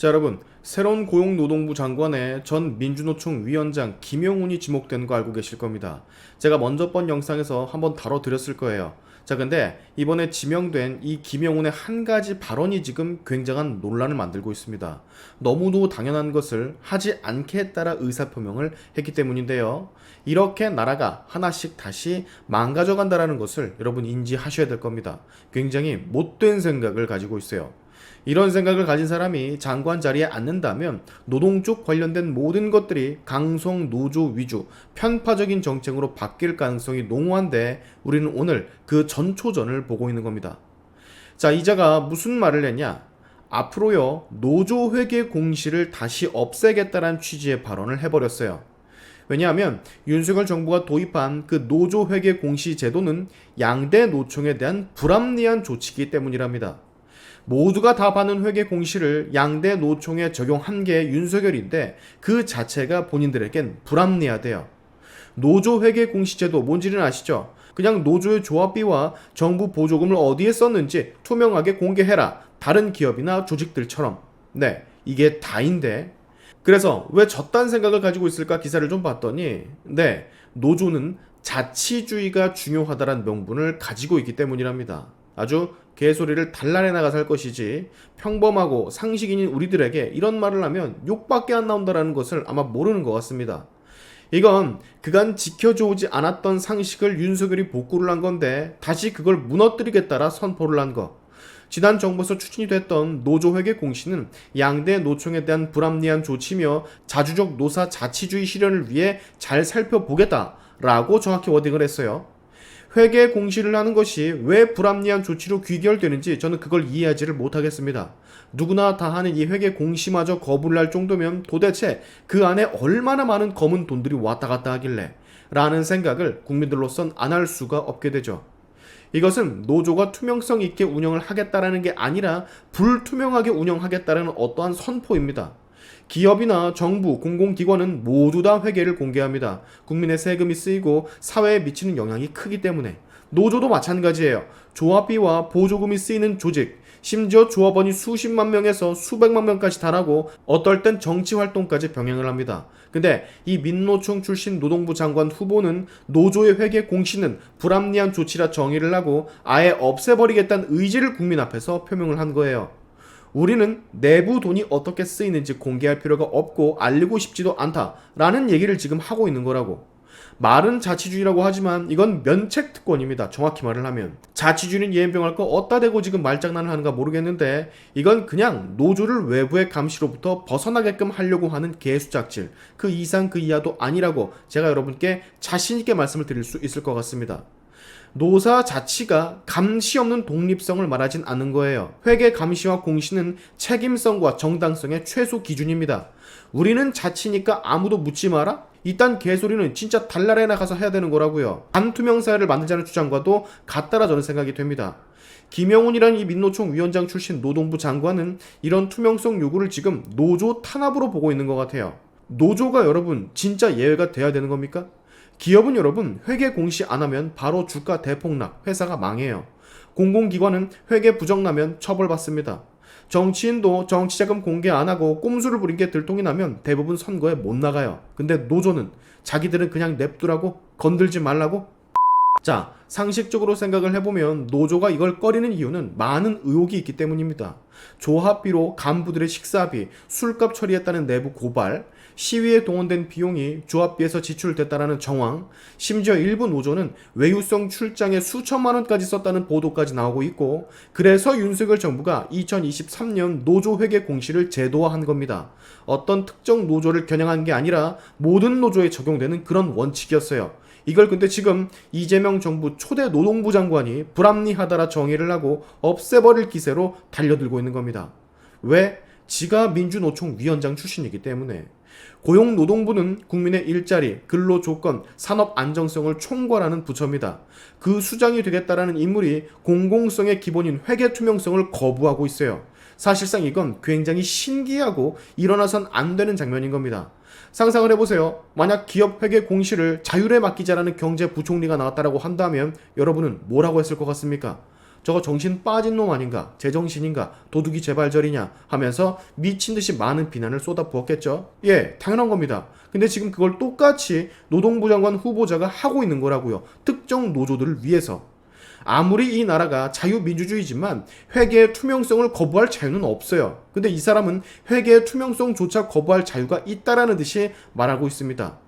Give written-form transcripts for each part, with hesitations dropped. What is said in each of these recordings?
자, 여러분, 새로운 고용노동부 장관에 전 민주노총 위원장 김영훈이 지목된 거 알고 계실 겁니다. 제가 먼저 번 영상에서 한번 다뤄드렸을 거예요. 자, 근데 이번에 지명된 이 김영훈의 한 가지 발언이 지금 굉장한 논란을 만들고 있습니다. 너무도 당연한 것을 하지 않게 따라 의사표명을 했기 때문인데요. 이렇게 나라가 하나씩 다시 망가져 간다는 것을 여러분 인지하셔야 될 겁니다. 굉장히 못된 생각을 가지고 있어요. 이런 생각을 가진 사람이 장관 자리에 앉는다면 노동 쪽 관련된 모든 것들이 강성 노조 위주 편파적인 정책으로 바뀔 가능성이 농후한데 우리는 오늘 그 전초전을 보고 있는 겁니다. 자, 이자가 무슨 말을 했냐? 앞으로요, 노조 회계 공시를 다시 없애겠다는 취지의 발언을 해버렸어요. 왜냐하면 윤석열 정부가 도입한 그 노조 회계 공시 제도는 양대 노총에 대한 불합리한 조치이기 때문이랍니다. 모두가 다 받는 회계 공시를 양대 노총에 적용한 게 윤석열인데 그 자체가 본인들에겐 불합리하대요. 노조 회계 공시제도 뭔지는 아시죠? 그냥 노조의 조합비와 정부 보조금을 어디에 썼는지 투명하게 공개해라. 다른 기업이나 조직들처럼. 네, 이게 다인데. 그래서 왜 저딴 생각을 가지고 있을까 기사를 좀 봤더니 네, 노조는 자치주의가 중요하다는 명분을 가지고 있기 때문이랍니다. 아주 개소리를 단란해 나가서 할 것이지 평범하고 상식인인 우리들에게 이런 말을 하면 욕밖에 안 나온다는 것을 아마 모르는 것 같습니다. 이건 그간 지켜져 오지 않았던 상식을 윤석열이 복구를 한 건데 다시 그걸 무너뜨리겠다라 선포를 한 거. 지난 정부에서 추진이 됐던 노조회계 공시는 양대 노총에 대한 불합리한 조치며 자주적 노사 자치주의 실현을 위해 잘 살펴보겠다라고 정확히 워딩을 했어요. 회계 공시를 하는 것이 왜 불합리한 조치로 귀결되는지 저는 그걸 이해하지를 못하겠습니다. 누구나 다 하는 이 회계 공시마저 거부를 할 정도면 도대체 그 안에 얼마나 많은 검은 돈들이 왔다 갔다 하길래 라는 생각을 국민들로선 안 할 수가 없게 되죠. 이것은 노조가 투명성 있게 운영을 하겠다라는 게 아니라 불투명하게 운영하겠다라는 어떠한 선포입니다. 기업이나 정부, 공공기관은 모두 다 회계를 공개합니다. 국민의 세금이 쓰이고 사회에 미치는 영향이 크기 때문에. 노조도 마찬가지예요. 조합비와 보조금이 쓰이는 조직, 심지어 조합원이 수십만 명에서 수백만 명까지 달하고 어떨 땐 정치활동까지 병행을 합니다. 근데 이 민노총 출신 노동부 장관 후보는 노조의 회계 공시는 불합리한 조치라 정의를 하고 아예 없애버리겠다는 의지를 국민 앞에서 표명을 한 거예요. 우리는 내부 돈이 어떻게 쓰이는지 공개할 필요가 없고 알리고 싶지도 않다라는 얘기를 지금 하고 있는 거라고. 말은 자치주의라고 하지만 이건 면책특권입니다. 정확히 말을 하면. 자치주의는 예행병할 거 어디다 대고 지금 말장난을 하는가 모르겠는데 이건 그냥 노조를 외부의 감시로부터 벗어나게끔 하려고 하는 개수작질. 그 이상 그 이하도 아니라고 제가 여러분께 자신있게 말씀을 드릴 수 있을 것 같습니다. 노사 자치가 감시 없는 독립성을 말하진 않는 거예요. 회계 감시와 공시는 책임성과 정당성의 최소 기준입니다. 우리는 자치니까 아무도 묻지 마라? 이딴 개소리는 진짜 달나라에 나가서 해야 되는 거라고요. 반투명 사회를 만들자는 주장과도 같다라 저는 생각이 됩니다. 김영훈이라는 이 민노총 위원장 출신 노동부 장관은 이런 투명성 요구를 지금 노조 탄압으로 보고 있는 것 같아요. 노조가 여러분 진짜 예외가 돼야 되는 겁니까? 기업은 여러분 회계 공시 안 하면 바로 주가 대폭락, 회사가 망해요. 공공기관은 회계 부정나면 처벌받습니다. 정치인도 정치자금 공개 안 하고 꼼수를 부린 게 들통이 나면 대부분 선거에 못 나가요. 근데 노조는 자기들은 그냥 냅두라고? 건들지 말라고? 자, 상식적으로 생각을 해보면 노조가 이걸 꺼리는 이유는 많은 의혹이 있기 때문입니다. 조합비로 간부들의 식사비, 술값 처리했다는 내부 고발, 시위에 동원된 비용이 조합비에서 지출됐다는 정황, 심지어 일부 노조는 외유성 출장에 수천만 원까지 썼다는 보도까지 나오고 있고, 그래서 윤석열 정부가 2023년 노조 회계 공시를 제도화한 겁니다. 어떤 특정 노조를 겨냥한 게 아니라 모든 노조에 적용되는 그런 원칙이었어요. 이걸 근데 지금 이재명 정부 초대 노동부 장관이 불합리하다라 정의를 하고 없애버릴 기세로 달려들고 있는 겁니다. 왜? 지가 민주노총 위원장 출신이기 때문에. 고용노동부는 국민의 일자리, 근로조건, 산업 안정성을 총괄하는 부처입니다. 그 수장이 되겠다라는 인물이 공공성의 기본인 회계 투명성을 거부하고 있어요. 사실상 이건 굉장히 신기하고 일어나선 안 되는 장면인 겁니다. 상상을 해보세요. 만약 기업 회계 공시를 자율에 맡기자라는 경제부총리가 나왔다라고 한다면 여러분은 뭐라고 했을 것 같습니까? 저거 정신 빠진 놈 아닌가, 제정신인가, 도둑이 재발절이냐 하면서 미친듯이 많은 비난을 쏟아부었겠죠. 예, 당연한 겁니다. 근데 지금 그걸 똑같이 노동부 장관 후보자가 하고 있는 거라고요. 특정 노조들을 위해서. 아무리 이 나라가 자유민주주의지만 회계의 투명성을 거부할 자유는 없어요. 근데 이 사람은 회계의 투명성조차 거부할 자유가 있다라는 듯이 말하고 있습니다.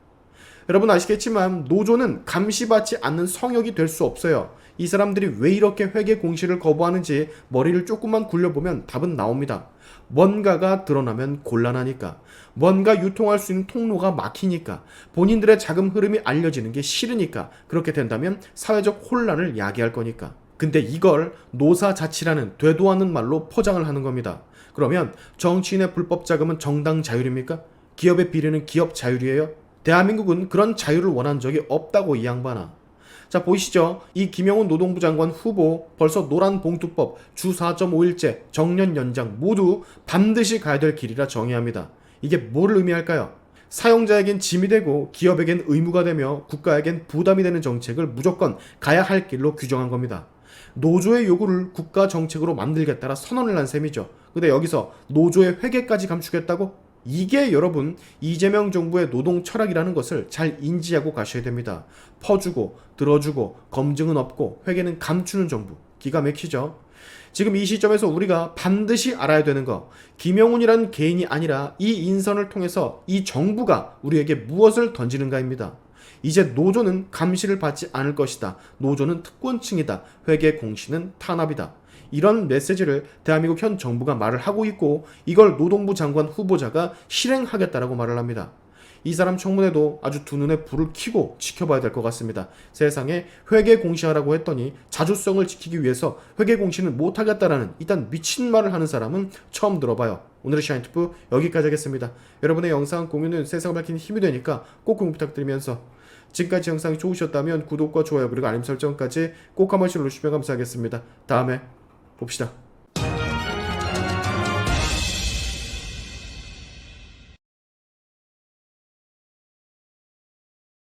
여러분 아시겠지만 노조는 감시받지 않는 성역이 될 수 없어요. 이 사람들이 왜 이렇게 회계 공시를 거부하는지 머리를 조금만 굴려보면 답은 나옵니다. 뭔가가 드러나면 곤란하니까, 뭔가 유통할 수 있는 통로가 막히니까, 본인들의 자금 흐름이 알려지는 게 싫으니까, 그렇게 된다면 사회적 혼란을 야기할 거니까. 근데 이걸 노사자치라는 되도 않는 말로 포장을 하는 겁니다. 그러면 정치인의 불법 자금은 정당 자율입니까? 기업의 비리는 기업 자율이에요? 대한민국은 그런 자유를 원한 적이 없다고 이 양반아. 자, 보이시죠? 이 김영훈 노동부 장관 후보 벌써 노란봉투법, 주 4.5일제, 정년 연장 모두 반드시 가야 될 길이라 정의합니다. 이게 뭘 의미할까요? 사용자에겐 짐이 되고 기업에겐 의무가 되며 국가에겐 부담이 되는 정책을 무조건 가야 할 길로 규정한 겁니다. 노조의 요구를 국가 정책으로 만들겠다라 선언을 한 셈이죠. 근데 여기서 노조의 회계까지 감추겠다고? 이게 여러분 이재명 정부의 노동 철학이라는 것을 잘 인지하고 가셔야 됩니다. 퍼주고 들어주고 검증은 없고 회계는 감추는 정부. 기가 막히죠. 지금 이 시점에서 우리가 반드시 알아야 되는 거, 김영훈이라는 개인이 아니라 이 인선을 통해서 이 정부가 우리에게 무엇을 던지는가입니다. 이제 노조는 감시를 받지 않을 것이다. 노조는 특권층이다. 회계 공시는 탄압이다. 이런 메시지를 대한민국 현 정부가 말을 하고 있고 이걸 노동부 장관 후보자가 실행하겠다라고 말을 합니다. 이 사람 청문회도 아주 두 눈에 불을 켜고 지켜봐야 될 것 같습니다. 세상에 회계 공시하라고 했더니 자주성을 지키기 위해서 회계 공시는 못하겠다라는 일단 미친 말을 하는 사람은 처음 들어봐요. 오늘의 샤인투프 여기까지 하겠습니다. 여러분의 영상 공유는 세상을 밝히는 힘이 되니까 꼭 공유 부탁드리면서 지금까지 영상이 좋으셨다면 구독과 좋아요 그리고 알림 설정까지 꼭 한 번씩 눌러주시면 감사하겠습니다. 다음에 봅시다.